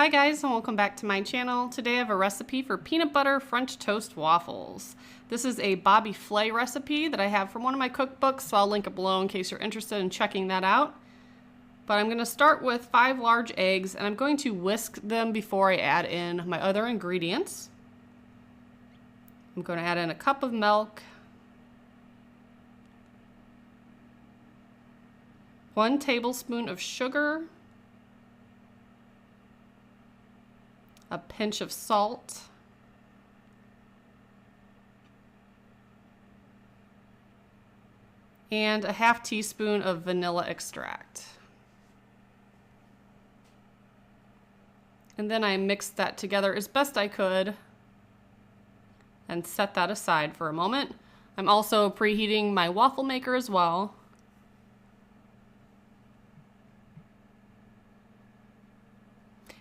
Hi guys, and welcome back to my channel. Today I have a recipe for peanut butter French toast waffles. This is a Bobby Flay recipe that I have from one of my cookbooks, so I'll link it below in case you're interested in checking that out. But I'm going to start with 5 large eggs, and I'm going to whisk them before I add in my other ingredients. I'm going to add in a cup of milk, 1 tablespoon of sugar, a pinch of salt, and a ½ teaspoon of vanilla extract. And then I mixed that together as best I could and set that aside for a moment. I'm also preheating my waffle maker as well.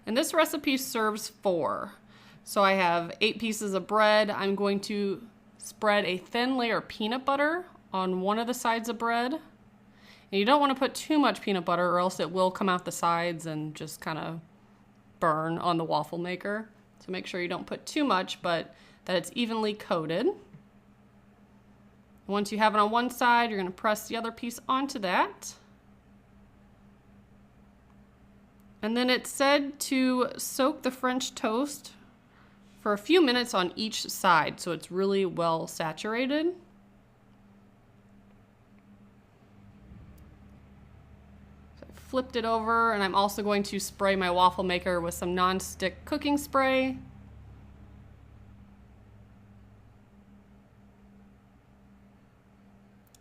And this recipe serves 4. So I have 8 pieces of bread. I'm going to spread a thin layer of peanut butter on one of the sides of bread. And you don't want to put too much peanut butter or else it will come out the sides and just kind of burn on the waffle maker. So make sure you don't put too much, but that it's evenly coated. Once you have it on one side, you're going to press the other piece onto that. And then it said to soak the French toast for a few minutes on each side so it's really well saturated. So I flipped it over, and I'm also going to spray my waffle maker with some nonstick cooking spray.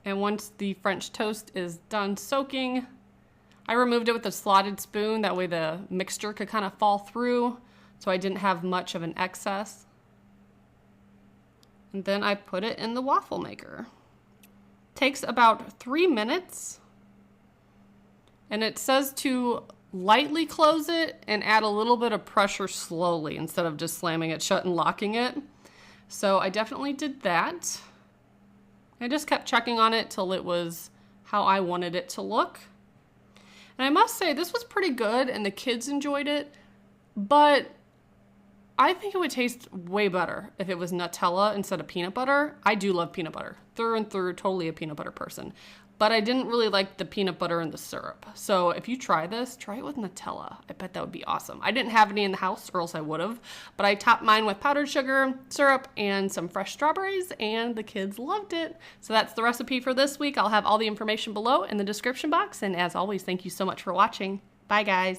And once the French toast is done soaking, I removed it with a slotted spoon, that way the mixture could kind of fall through, so I didn't have much of an excess. And then I put it in the waffle maker. Takes about 3 minutes, and it says to lightly close it and add a little bit of pressure slowly instead of just slamming it shut and locking it. So I definitely did that. I just kept checking on it till it was how I wanted it to look. And I must say, this was pretty good and the kids enjoyed it, but I think it would taste way better if it was Nutella instead of peanut butter. I do love peanut butter, through and through, totally a peanut butter person. But I didn't really like the peanut butter and the syrup. So if you try this, try it with Nutella. I bet that would be awesome. I didn't have any in the house, or else I would have. But I topped mine with powdered sugar, syrup, and some fresh strawberries, and the kids loved it. So that's the recipe for this week. I'll have all the information below in the description box. And as always, thank you so much for watching. Bye, guys.